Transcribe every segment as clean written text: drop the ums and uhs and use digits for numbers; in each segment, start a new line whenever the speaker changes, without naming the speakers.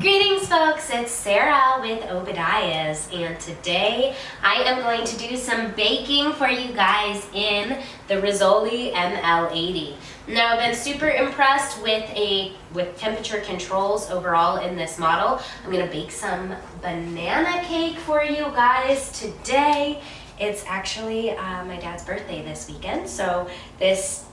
Greetings folks, it's Sarah with Obadiah's, and today I am going to do some baking for you guys in the Rizzoli ML80. Now I've been super impressed with temperature controls overall in this model. I'm going to bake some banana cake for you guys today. It's actually my dad's birthday this weekend, so this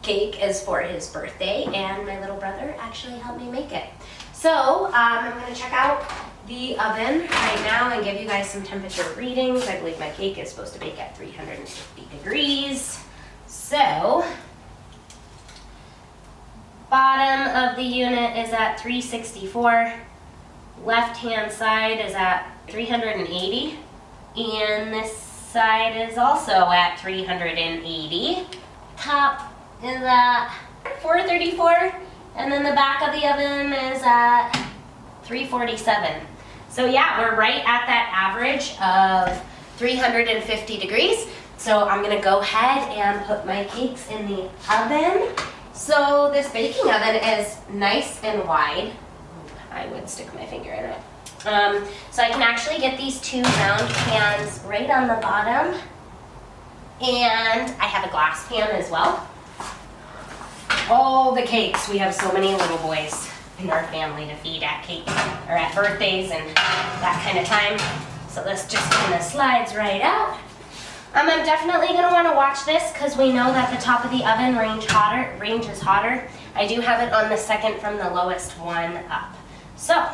cake is for his birthday, and my little brother actually helped me make it. So I'm going to check out the oven right now and give you guys some temperature readings. I believe my cake is supposed to bake at 350 degrees. So bottom of the unit is at 364. Left hand side is at 380. And this side is also at 380. Top is at 434. And then the back of the oven is at 347. So yeah, we're right at that average of 350 degrees. So I'm gonna go ahead and put my cakes in the oven. So this baking oven is nice and wide. I would stick my finger in it. So I can actually get these two round pans right on the bottom. And I have a glass pan as well. All the cakes, we have so many little boys in our family to feed at cake or at birthdays and that kind of time. So this just kind of slides right out. I'm definitely going to want to watch this because we know that the top of the oven ranges hotter. I do have it on the second from the lowest one up. So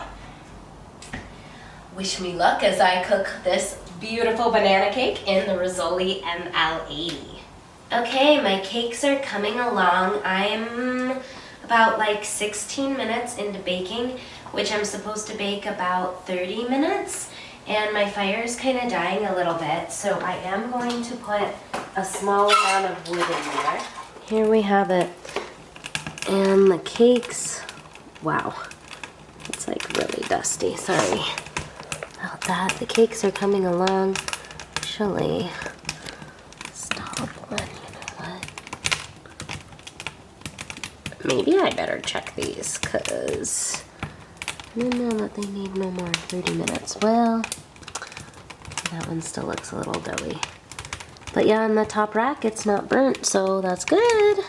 wish me luck as I cook this beautiful banana cake in the Rizzoli ML80. Okay, my cakes are coming along. I'm about like 16 minutes into baking, which I'm supposed to bake about 30 minutes. And my fire is kind of dying a little bit, so I am going to put a small amount of wood in there. Here we have it. And the cakes, wow, it's like really dusty, sorry about that. The cakes are coming along. Actually, stop one. Maybe I better check these because I didn't know that they need no more 30 minutes. Well, that one still looks a little doughy. But yeah, on the top rack, it's not burnt, so that's good.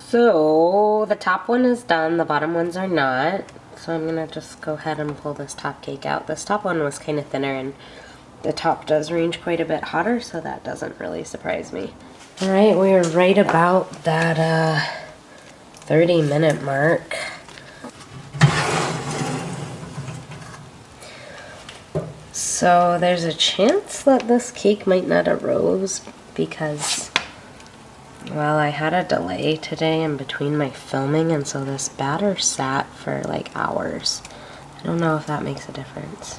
So the top one is done, the bottom ones are not. So I'm gonna just go ahead and pull this top cake out. This top one was kind of thinner and the top does range quite a bit hotter, so that doesn't really surprise me. All right, we are right about that 30-minute mark. So there's a chance that this cake might not arose because, well, I had a delay today in between my filming, and so this batter sat for like hours. I don't know if that makes a difference.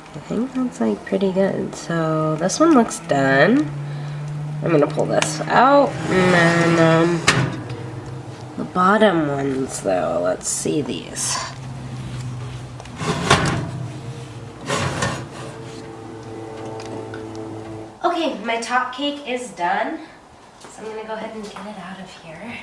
I think that's like pretty good. So this one looks done. I'm gonna pull this out, and then the bottom ones though, let's see these. Okay, my top cake is done. So I'm gonna go ahead and get it out of here.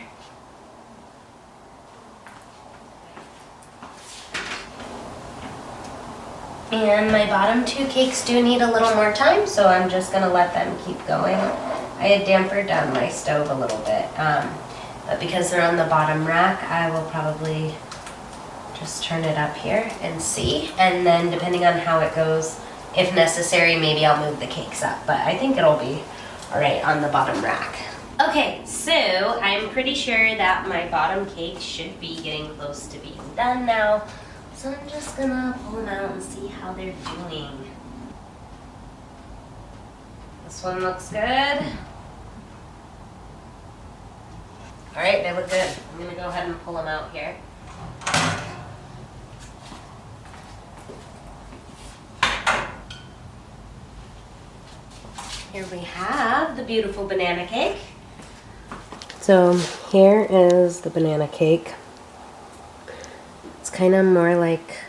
And my bottom two cakes do need a little more time, so I'm just gonna let them keep going. I had dampered down my stove a little bit, but because they're on the bottom rack, I will probably just turn it up here and see. And then depending on how it goes, if necessary, maybe I'll move the cakes up, but I think it'll be all right on the bottom rack. Okay, so I'm pretty sure that my bottom cake should be getting close to being done now. So I'm just gonna pull them out and see how they're doing. This one looks good. All right, they look good. I'm gonna go ahead and pull them out here. Here we have the beautiful banana cake. So here is the banana cake. Kind of more like,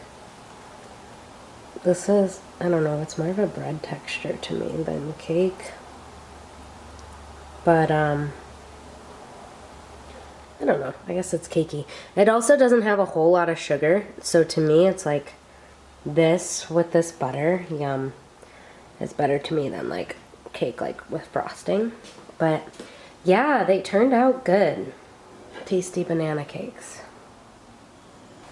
this is, I don't know, it's more of a bread texture to me than cake. But
I don't know. I guess it's cakey. It also doesn't have a whole lot of sugar. So to me, it's like this with this butter. Yum. It's better to me than like cake like with frosting. But yeah, they turned out good. Tasty banana cakes.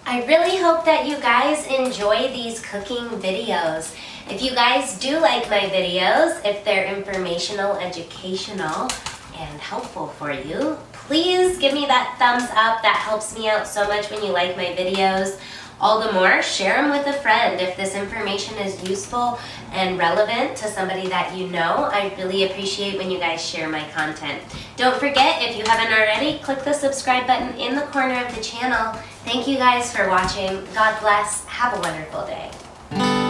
I really hope that you guys enjoy these cooking videos. If you guys do like my videos, if they're informational, educational, and helpful for you, please give me that thumbs up. That helps me out so much when you like my videos. All the more, share them with a friend. If this information is useful and relevant to somebody that you know, I really appreciate when you guys share my content. Don't forget, if you haven't already, click the subscribe button in the corner of the channel. Thank you guys for watching. God bless. Have a wonderful day.